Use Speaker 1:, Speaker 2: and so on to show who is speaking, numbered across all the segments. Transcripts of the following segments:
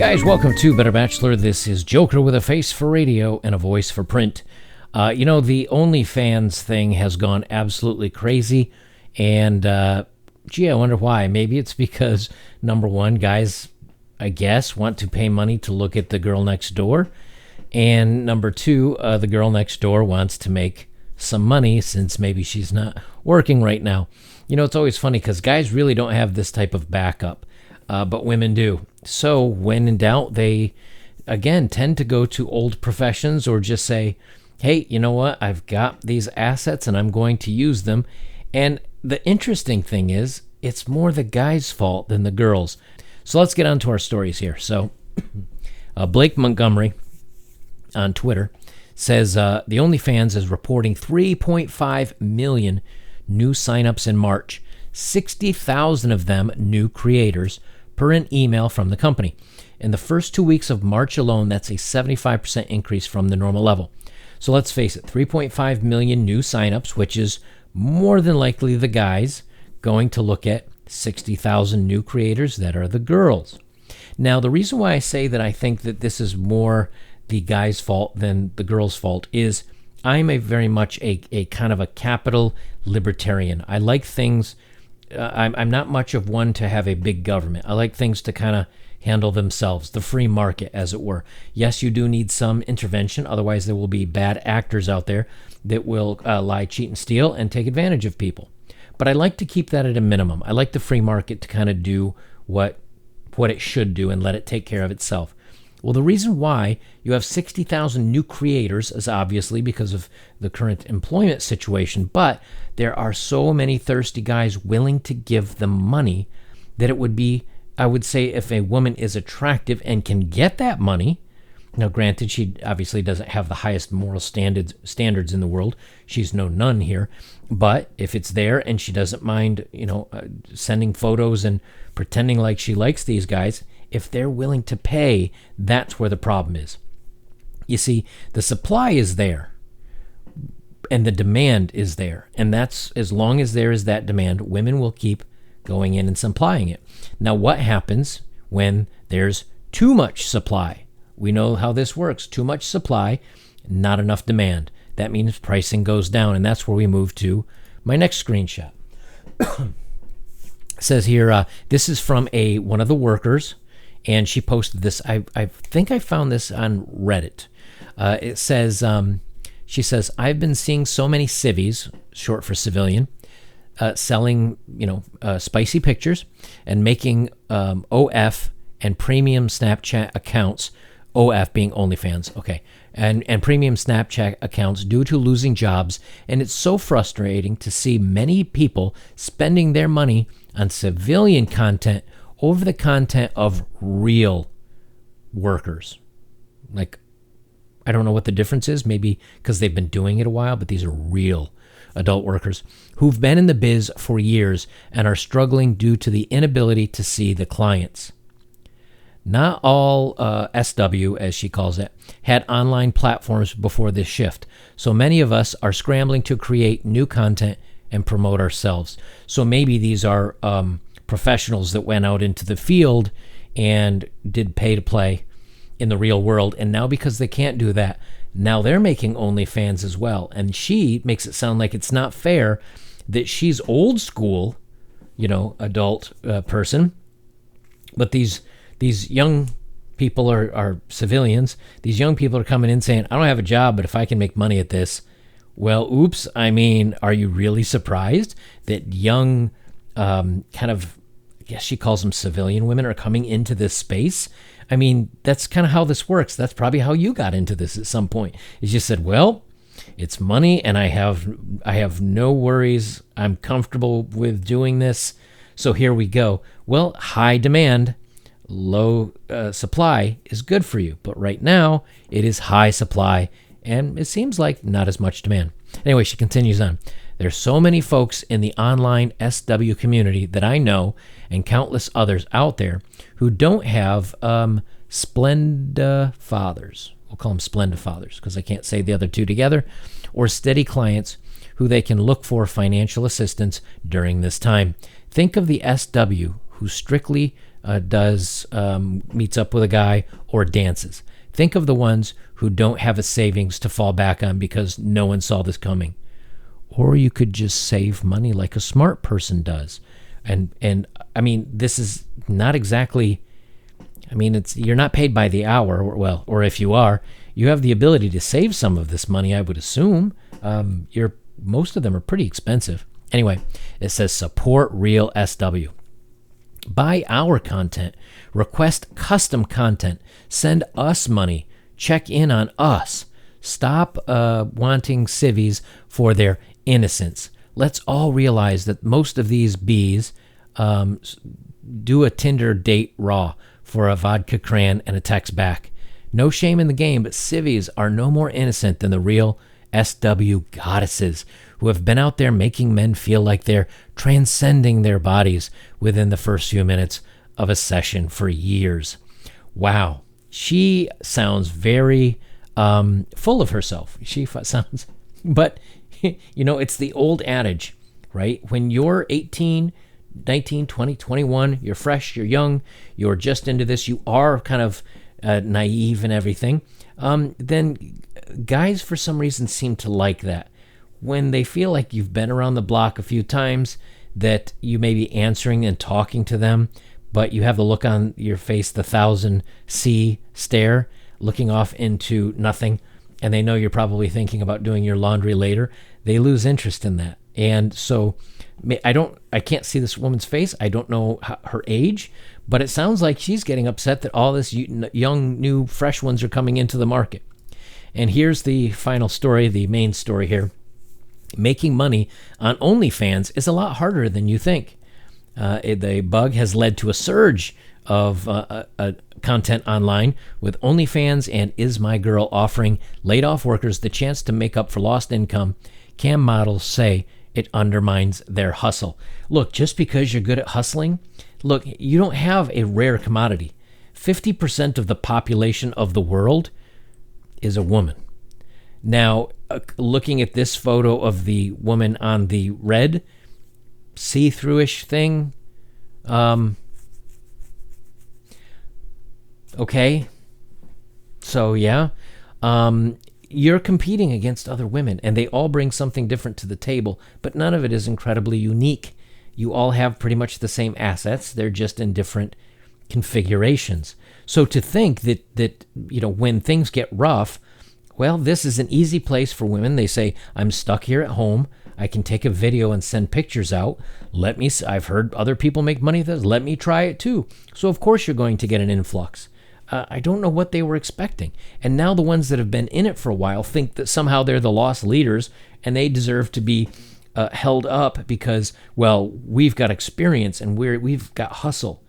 Speaker 1: guys, welcome to Better Bachelor. This is Joker with a face for radio and a voice for print. The OnlyFans thing has gone absolutely crazy, and I wonder why. Maybe it's because, number one, guys, I guess, want to pay money to look at the girl next door, and number two, the girl next door wants to make some money since maybe she's not working right now. It's always funny because guys really don't have this type of backup, but women do. So when in doubt, they, again, tend to go to old professions or just say, hey, you know what? I've got these assets and I'm going to use them. And the interesting thing is, it's more the guy's fault than the girl's. So let's get on to our stories here. So Blake Montgomery on Twitter says the OnlyFans is reporting 3.5 million new signups in March, 60,000 of them new creators, per an email from the company. In the first 2 weeks of March alone, that's a 75% increase from the normal level. So let's face it, 3.5 million new signups, which is more than likely the guys going to look at 60,000 new creators that are the girls. Now, the reason why I say that I think that this is more the guy's fault than the girl's fault is I'm very much a kind of a capital libertarian. I like things... I'm not much of one to have a big government. I like things to kind of handle themselves, the free market, as it were. Yes, you do need some intervention. Otherwise, there will be bad actors out there that will lie, cheat, and steal and take advantage of people. But I like to keep that at a minimum. I like the free market to kind of do what it should do and let it take care of itself. Well, the reason why you have 60,000 new creators is obviously because of the current employment situation, but there are so many thirsty guys willing to give them money that it would be, I would say, if a woman is attractive and can get that money. Now, granted, she obviously doesn't have the highest moral standards in the world. She's no nun here. But if it's there and she doesn't mind, sending photos and pretending like she likes these guys, if they're willing to pay, that's where the problem is. You see, the supply is there and the demand is there. And that's, as long as there is that demand, women will keep going in and supplying it. Now, what happens when there's too much supply? We know how this works. Too much supply, not enough demand. That means pricing goes down, and that's where we move to my next screenshot. It says here, this is from one of the workers, and she posted this. I think I found this on Reddit. It says, she says, I've been seeing so many civvies, short for civilian, selling, spicy pictures and making OF and premium Snapchat accounts, OF being OnlyFans, okay, and premium Snapchat accounts due to losing jobs. And it's so frustrating to see many people spending their money on civilian content over the content of real workers. Like, I don't know what the difference is, maybe because they've been doing it a while, but these are real adult workers who've been in the biz for years and are struggling due to the inability to see the clients. Not all SW, as she calls it, had online platforms before this shift. So many of us are scrambling to create new content and promote ourselves. So maybe these are professionals that went out into the field and did pay to play in the real world. And now because they can't do that, now they're making OnlyFans as well. And she makes it sound like it's not fair that she's old school, adult person. But these young people are civilians. These young people are coming in saying, I don't have a job, but if I can make money at this, well, oops. I mean, are you really surprised that young kind of, I guess she calls them civilian women, are coming into this space? I mean, that's kind of how this works. That's probably how you got into this at some point. Is you said, well, it's money and I have no worries. I'm comfortable with doing this. So here we go. Well, high demand, low supply is good for you. But right now it is high supply and it seems like not as much demand. Anyway, she continues on. There's so many folks in the online SW community that I know and countless others out there who don't have Splenda fathers. We'll call them Splenda fathers because I can't say the other two together, or steady clients who they can look for financial assistance during this time. Think of the SW who strictly meets up with a guy or dances. Think of the ones who don't have a savings to fall back on because no one saw this coming. Or you could just save money like a smart person does. And I mean, this is not exactly, I mean, you're not paid by the hour, or if you are, you have the ability to save some of this money, I would assume. Most of them are pretty expensive. Anyway, it says support real SW. Buy our content, request custom content, send us money, check in on us. Stop wanting civvies for their innocence. Let's all realize that most of these bees do a Tinder date raw for a vodka cran and a text back. No shame in the game, but civvies are no more innocent than the real SW goddesses who have been out there making men feel like they're transcending their bodies within the first few minutes of a session for years. Wow. She sounds very full of herself. She sounds, but you know, it's the old adage, right? When you're 18, 19, 20, 21, you're fresh, you're young, you're just into this, you are kind of naive and everything, then guys for some reason seem to like that. When they feel like you've been around the block a few times, that you may be answering and talking to them, but you have the look on your face, the 1000C stare, looking off into nothing, and they know you're probably thinking about doing your laundry later, they lose interest in that. And so I can't see this woman's face. I don't know her age, but it sounds like she's getting upset that all this young, new, fresh ones are coming into the market. And here's the final story, the main story here. Making money on OnlyFans is a lot harder than you think. The bug has led to a surge of content online, with OnlyFans and Is My Girl offering laid-off workers the chance to make up for lost income. Cam models say it undermines their hustle. Look, just because you're good at hustling, look, you don't have a rare commodity. 50% of the population of the world is a woman. Now, looking at this photo of the woman on the red see-through-ish thing, okay, so yeah, you're competing against other women, and they all bring something different to the table, but none of it is incredibly unique. You all have pretty much the same assets. They're just in different configurations. So to think that you know, when things get rough, well, this is an easy place for women. They say, I'm stuck here at home. I can take a video and send pictures out. I've heard other people make money with this. Let me try it too. So of course you're going to get an influx. I don't know what they were expecting. And now the ones that have been in it for a while think that somehow they're the lost leaders and they deserve to be held up because, well, we've got experience and we've got hustle.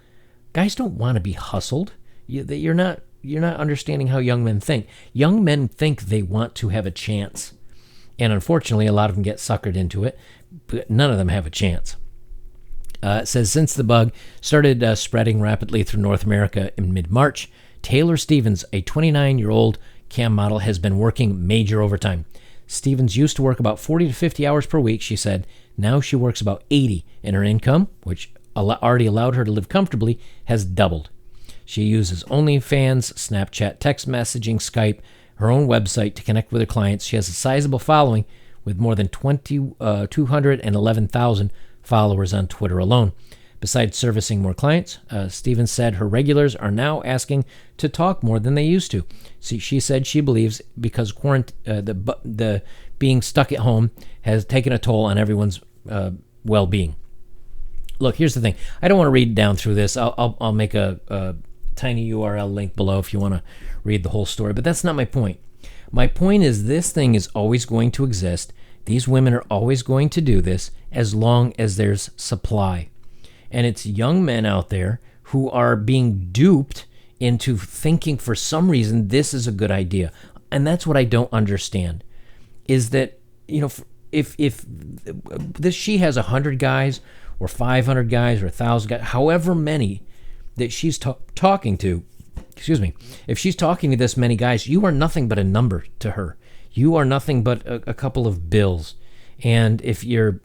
Speaker 1: Guys don't want to be hustled. You're not understanding how young men think. Young men think they want to have a chance. And unfortunately, a lot of them get suckered into it, but none of them have a chance. It says, since the bug started spreading rapidly through North America in mid-March, Taylor Stevens, a 29-year-old cam model, has been working major overtime. Stevens used to work about 40 to 50 hours per week, she said. Now she works about 80, and her income, which already allowed her to live comfortably, has doubled. She uses OnlyFans, Snapchat, text messaging, Skype, her own website to connect with her clients. She has a sizable following with more than 211,000 followers on Twitter alone. Besides servicing more clients, Stevens said her regulars are now asking to talk more than they used to. See, she said she believes because the being stuck at home has taken a toll on everyone's well-being. Look, here's the thing. I don't want to read down through this. I'll make a tiny URL link below if you want to read the whole story, but that's not my point. My point is this thing is always going to exist. These women are always going to do this as long as there's supply. And it's young men out there who are being duped into thinking for some reason this is a good idea. And that's what I don't understand, is that, you know, if she has 100 guys or 500 guys or 1,000 guys, however many that she's talking to, if she's talking to this many guys, you are nothing but a number to her. You are nothing but a couple of bills. And if you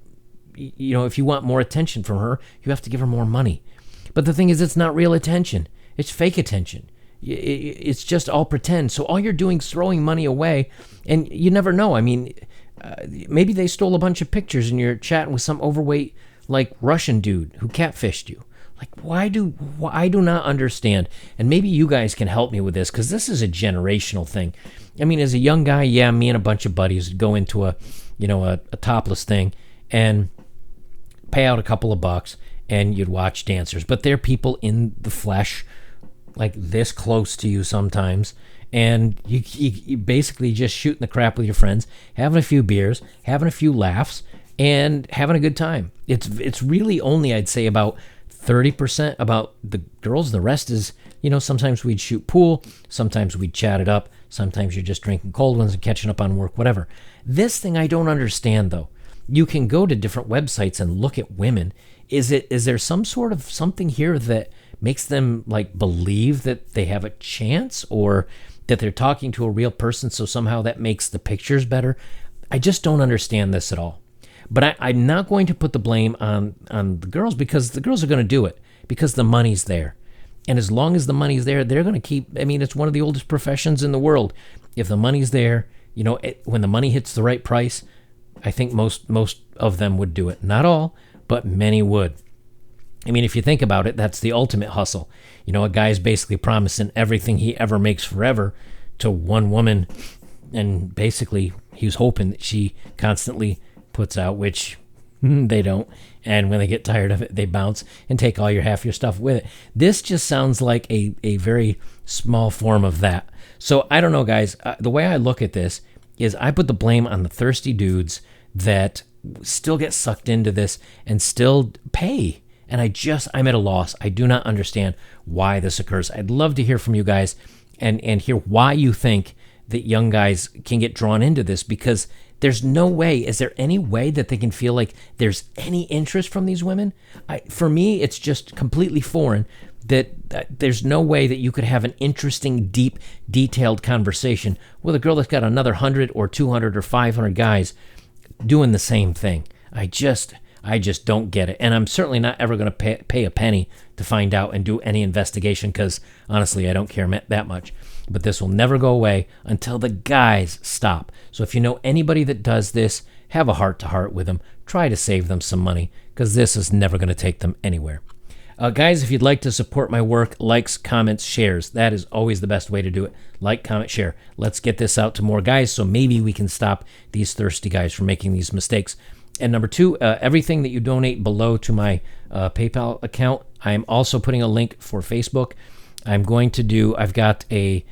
Speaker 1: want more attention from her, you have to give her more money. But the thing is, it's not real attention. It's fake attention. It's just all pretend. So all you're doing is throwing money away, and you never know. I mean, maybe they stole a bunch of pictures and you're chatting with some overweight, like, Russian dude who catfished you. Like, I do not understand. And maybe you guys can help me with this, because this is a generational thing. I mean, as a young guy, yeah, me and a bunch of buddies would go into a topless thing and pay out a couple of bucks, and you'd watch dancers. But they're people in the flesh, like this close to you sometimes, and you basically just shooting the crap with your friends, having a few beers, having a few laughs, and having a good time. It's really only, I'd say, about 30% about the girls. The rest is, sometimes we'd shoot pool, sometimes we'd chat it up, sometimes you're just drinking cold ones and catching up on work, whatever. This thing I don't understand, though. You can go to different websites and look at women. Is there some sort of something here that makes them, like, believe that they have a chance, or that they're talking to a real person, so somehow that makes the pictures better? I just don't understand this at all. But I'm not going to put the blame on the girls, because the girls are going to do it because the money's there. And as long as the money's there, they're going to keep, I mean, it's one of the oldest professions in the world. If the money's there, when the money hits the right price, I think most of them would do it. Not all, but many would. I mean, if you think about it, that's the ultimate hustle. A guy's basically promising everything he ever makes forever to one woman, and basically he's hoping that she constantly puts out, which they don't. And when they get tired of it, they bounce and take all half your stuff with it. This just sounds like a very small form of that. So I don't know, guys. The way I look at this is I put the blame on the thirsty dudes that still get sucked into this and still pay. And I'm at a loss. I do not understand why this occurs. I'd love to hear from you guys and hear why you think that young guys can get drawn into this, because there's no way. Is there any way that they can feel like there's any interest from these women? For me, it's just completely foreign that there's no way that you could have an interesting, deep, detailed conversation with a girl that's got another 100 or 200 or 500 guys doing the same thing. I just don't get it. And I'm certainly not ever going to pay a penny to find out and do any investigation, because honestly, I don't care that much. But this will never go away until the guys stop. So if you know anybody that does this, have a heart-to-heart with them. Try to save them some money, because this is never going to take them anywhere. Guys, if you'd like to support my work, likes, comments, shares. That is always the best way to do it. Like, comment, share. Let's get this out to more guys, so maybe we can stop these thirsty guys from making these mistakes. And number two, everything that you donate below to my PayPal account, I'm also putting a link for Facebook. I've got a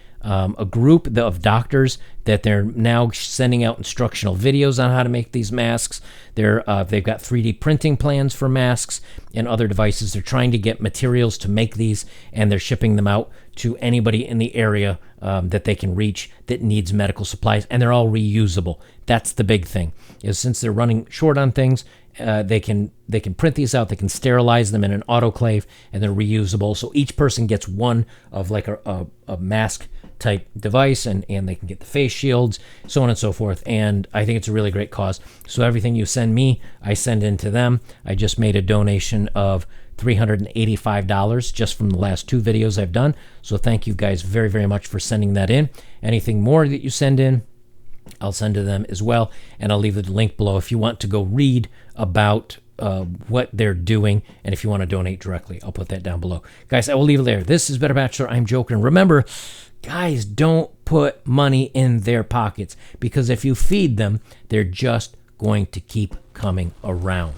Speaker 1: group of doctors that they're now sending out instructional videos on how to make these masks. They've got 3D printing plans for masks and other devices. They're trying to get materials to make these, and they're shipping them out to anybody in the area that they can reach that needs medical supplies, and they're all reusable. That's the big thing, is since they're running short on things, they can print these out, they can sterilize them in an autoclave, and they're reusable. So each person gets one of like a mask type device, and they can get the face shields, so on and so forth. And I think it's a really great cause. So everything you send me, I send in to them. I just made a donation of $385 just from the last two videos I've done. So thank you guys very, very much for sending that in. Anything more that you send in, I'll send to them as well, and I'll leave the link below if you want to go read about what they're doing, and if you want to donate directly, I'll put that down below. Guys, I will leave it there. This is Better Bachelor. I'm Joker, and remember, guys, don't put money in their pockets, because if you feed them, they're just going to keep coming around.